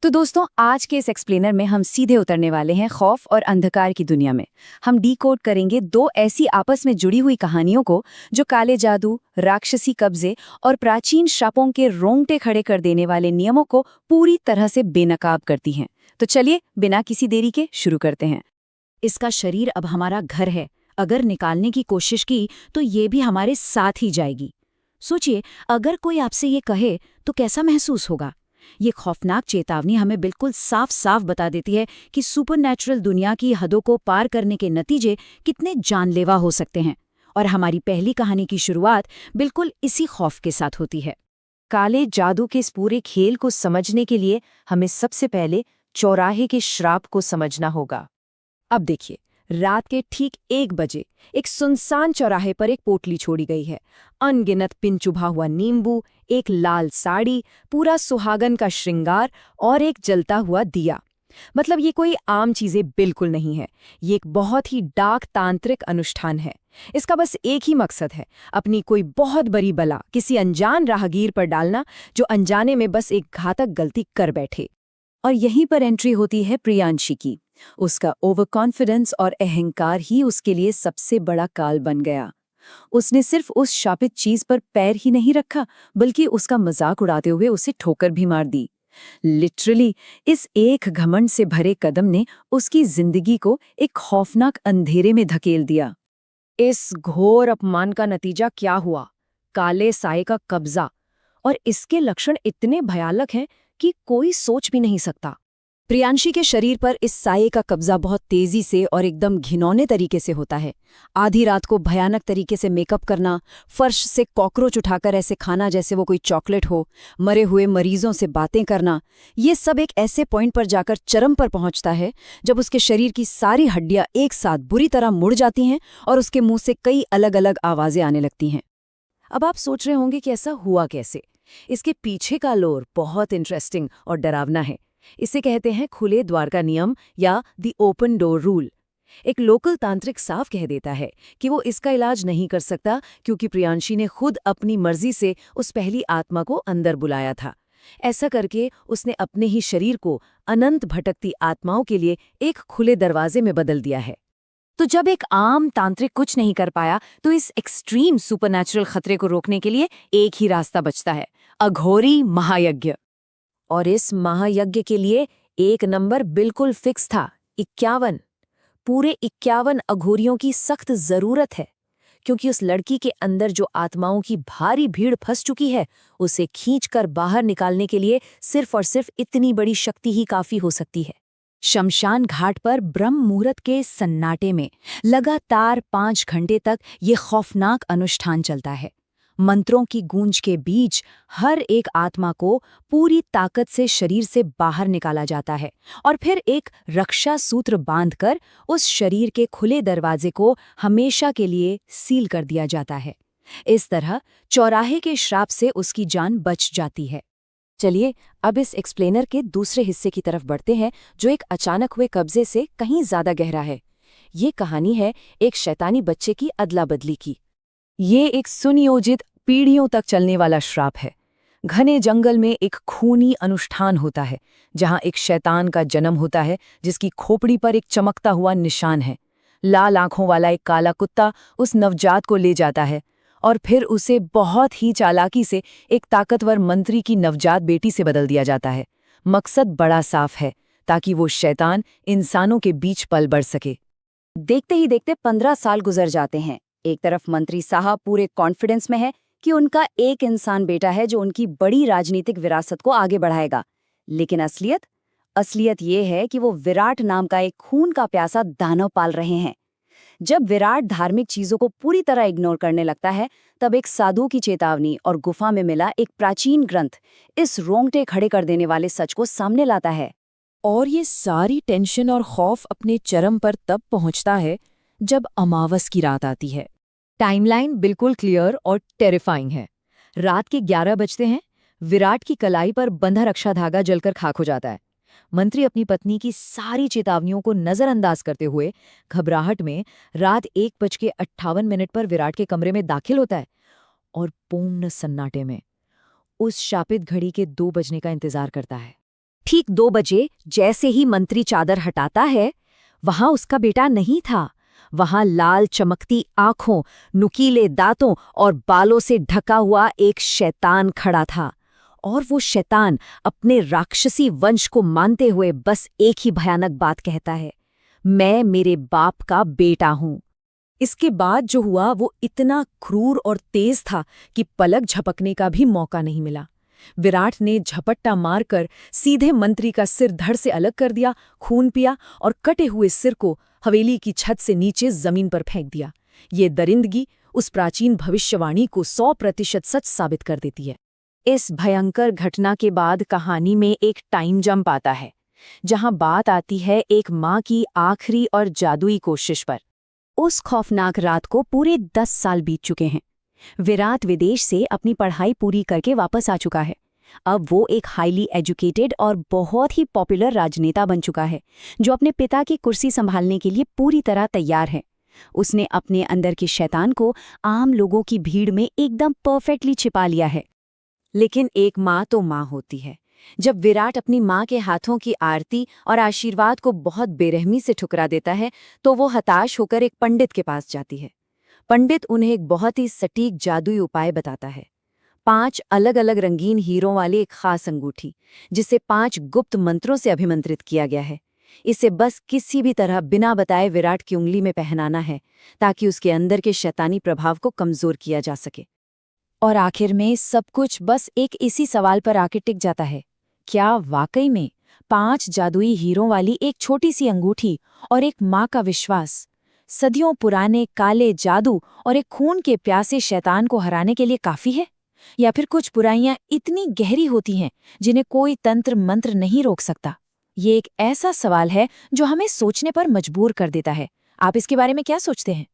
तो दोस्तों, आज के इस एक्सप्लेनर में हम सीधे उतरने वाले हैं खौफ और अंधकार की दुनिया में। हम डीकोड करेंगे दो ऐसी आपस में जुड़ी हुई कहानियों को जो काले जादू, राक्षसी कब्जे और प्राचीन श्रापों के रोंगटे खड़े कर देने वाले नियमों को पूरी तरह से बेनकाब करती हैं। तो चलिए बिना किसी देरी के शुरू करते हैं। इसका शरीर अब हमारा घर है। अगर निकालने की कोशिश की तो ये भी हमारे साथ ही जाएगी। सोचिए, अगर कोई आपसे ये कहे तो कैसा महसूस होगा। ये खौफनाक चेतावनी हमें बिल्कुल साफ साफ बता देती है कि सुपरनैचुरल दुनिया की हदों को पार करने के नतीजे कितने जानलेवा हो सकते हैं। और हमारी पहली कहानी की शुरुआत बिल्कुल इसी खौफ के साथ होती है। काले जादू के इस पूरे खेल को समझने के लिए हमें सबसे पहले चौराहे के श्राप को समझना होगा। अब देखिए, रात के ठीक 1 बजे एक सुनसान चौराहे पर एक पोटली छोड़ी गई है। अनगिनत पिन चुभा हुआ नींबू, एक लाल साड़ी, पूरा सुहागन का श्रृंगार और एक जलता हुआ दिया। मतलब ये कोई आम चीजें बिल्कुल नहीं है। ये एक बहुत ही डार्क तांत्रिक अनुष्ठान है। इसका बस एक ही मकसद है, अपनी कोई बहुत बड़ी बला किसी अनजान राहगीर पर डालना, जो अनजाने में बस एक घातक गलती कर बैठे। और यहीं पर एंट्री होती है प्रियांशी की। उसका ओवर कॉन्फिडेंस और अहंकार ही उसके लिए सबसे बड़ा काल बन गया। उसने सिर्फ उस शापित चीज पर पैर ही नहीं रखा, बल्कि उसका मजाक उड़ाते हुए उसे ठोकर भी मार दी। लिटरली इस एक घमंड से भरे कदम ने उसकी जिंदगी को एक खौफनाक अंधेरे में धकेल दिया। इस घोर अपमान का नतीजा क्या हुआ? काले साए का कब्जा। और इसके लक्षण इतने भयानक हैं कि कोई सोच भी नहीं सकता। प्रियांशी के शरीर पर इस साये का कब्जा बहुत तेजी से और एकदम घिनौने तरीके से होता है। आधी रात को भयानक तरीके से मेकअप करना, फर्श से कॉकरोच उठाकर ऐसे खाना जैसे वो कोई चॉकलेट हो, मरे हुए मरीजों से बातें करना, ये सब एक ऐसे पॉइंट पर जाकर चरम पर पहुंचता है जब उसके शरीर की सारी हड्डियां एक साथ बुरी तरह मुड़ जाती हैं और उसके मुंह से कई अलग अलग आवाजें आने लगती हैं। अब आप सोच रहे होंगे कि ऐसा हुआ कैसे। इसके पीछे का लोर बहुत इंटरेस्टिंग और डरावना है। इसे कहते हैं खुले द्वार का नियम या द ओपन डोर रूल। एक लोकल तांत्रिक साफ कह देता है कि वो इसका इलाज नहीं कर सकता, क्योंकि प्रियांशी ने खुद अपनी मर्जी से उस पहली आत्मा को अंदर बुलाया था। ऐसा करके उसने अपने ही शरीर को अनंत भटकती आत्माओं के लिए एक खुले दरवाजे में बदल दिया है। तो जब एक आम तांत्रिक कुछ नहीं कर पाया, तो इस एक्सट्रीम सुपरनैचुरल खतरे को रोकने के लिए एक ही रास्ता बचता है, अघोरी महायज्ञ। और इस महायज्ञ के लिए एक नंबर बिल्कुल फिक्स था, 51। पूरे 51 अघोरियों की सख्त जरूरत है, क्योंकि उस लड़की के अंदर जो आत्माओं की भारी भीड़ फंस चुकी है, उसे खींचकर बाहर निकालने के लिए सिर्फ और सिर्फ इतनी बड़ी शक्ति ही काफी हो सकती है। शमशान घाट पर ब्रह्म मुहूर्त के सन्नाटे में लगातार 5 घंटे तक ये खौफनाक अनुष्ठान चलता है। मंत्रों की गूंज के बीच हर एक आत्मा को पूरी ताकत से शरीर से बाहर निकाला जाता है और फिर एक रक्षा सूत्र बांधकर उस शरीर के खुले दरवाजे को हमेशा के लिए सील कर दिया जाता है। इस तरह चौराहे के श्राप से उसकी जान बच जाती है। चलिए अब इस एक्सप्लेनर के दूसरे हिस्से की तरफ बढ़ते हैं, जो एक अचानक हुए कब्जे से कहीं ज्यादा गहरा है। ये कहानी है एक शैतानी बच्चे की अदला बदली की। ये एक सुनियोजित पीढ़ियों तक चलने वाला श्राप है। घने जंगल में एक खूनी अनुष्ठान होता है, जहां एक शैतान का जन्म होता है, जिसकी खोपड़ी पर एक चमकता हुआ निशान है। लाल आंखों वाला एक काला कुत्ता उस नवजात को ले जाता है और फिर उसे बहुत ही चालाकी से एक ताकतवर मंत्री की नवजात बेटी से बदल दिया जाता है। मकसद बड़ा साफ है, ताकि वो शैतान इंसानों के बीच पल बढ़ सके। देखते ही देखते 15 साल गुजर जाते हैं। एक तरफ मंत्री साहब पूरे कॉन्फिडेंस में है कि उनका एक इंसान बेटा है जो उनकी बड़ी राजनीतिक विरासत को आगे बढ़ाएगा। लेकिन असलियत ये है कि वो विराट नाम का एक खून का प्यासा दानव पाल रहे हैं। जब विराट धार्मिक चीजों को पूरी तरह इग्नोर करने लगता है, तब एक साधु की चेतावनी और गुफा में मिला एक प्राचीन ग्रंथ इस रोंगटे खड़े कर देने वाले सच को सामने लाता है। और ये सारी टेंशन और खौफ अपने चरम पर तब पहुंचता है जब अमावस की रात आती है। टाइमलाइन बिल्कुल क्लियर और टेरिफाइंग है। रात के 11 बजते हैं। विराट की कलाई पर बंधा रक्षा धागा जलकर खाक हो जाता है। मंत्री अपनी पत्नी की सारी चेतावनियों को नजरअंदाज करते हुए घबराहट में रात 1:58 पर विराट के कमरे में दाखिल होता है और पूर्ण सन्नाटे में उस शापित घड़ी के 2 बजने का इंतजार करता है। ठीक 2 बजे जैसे ही मंत्री चादर हटाता है, वहां उसका बेटा नहीं था। वहां लाल चमकती आंखों, नुकीले दांतों और बालों से ढका हुआ एक शैतान खड़ा था। और वो शैतान अपने राक्षसी वंश को मानते हुए बस एक ही भयानक बात कहता है, मैं मेरे बाप का बेटा हूं। इसके बाद जो हुआ वो इतना क्रूर और तेज था कि पलक झपकने का भी मौका नहीं मिला। विराट ने झपट्टा मारकर सीधे मंत्री का सिर धड़ से अलग कर दिया, खून पिया और कटे हुए सिर को हवेली की छत से नीचे जमीन पर फेंक दिया। ये दरिंदगी उस प्राचीन भविष्यवाणी को 100% सच साबित कर देती है। इस भयंकर घटना के बाद कहानी में एक टाइम जंप आता है, जहां बात आती है एक माँ की आखिरी और जादुई कोशिश पर। उस खौफनाक रात को पूरे 10 साल बीत चुके हैं। विराट विदेश से अपनी पढ़ाई पूरी करके वापस आ चुका है। अब वो एक हाईली एजुकेटेड और बहुत ही पॉपुलर राजनेता बन चुका है, जो अपने पिता की कुर्सी संभालने के लिए पूरी तरह तैयार है। उसने अपने अंदर के शैतान को आम लोगों की भीड़ में एकदम परफेक्टली छिपा लिया है। लेकिन एक माँ तो माँ होती है। जब विराट अपनी माँ के हाथों की आरती और आशीर्वाद को बहुत बेरहमी से ठुकरा देता है, तो वो हताश होकर एक पंडित के पास जाती है। पंडित उन्हें एक बहुत ही सटीक जादुई उपाय बताता है। 5 अलग अलग रंगीन हीरों वाली एक खास अंगूठी, जिसे 5 गुप्त मंत्रों से अभिमंत्रित किया गया है। इसे बस किसी भी तरह बिना बताए विराट की उंगली में पहनाना है, ताकि उसके अंदर के शैतानी प्रभाव को कमजोर किया जा सके। और आखिर में सब कुछ बस एक इसी सवाल पर आके टिक जाता है, क्या वाकई में 5 जादुई हीरों वाली एक छोटी सी अंगूठी और एक माँ का विश्वास सदियों पुराने काले जादू और एक खून के प्यासे शैतान को हराने के लिए काफी है? या फिर कुछ बुराइयां इतनी गहरी होती हैं जिन्हें कोई तंत्र मंत्र नहीं रोक सकता? ये एक ऐसा सवाल है जो हमें सोचने पर मजबूर कर देता है। आप इसके बारे में क्या सोचते हैं?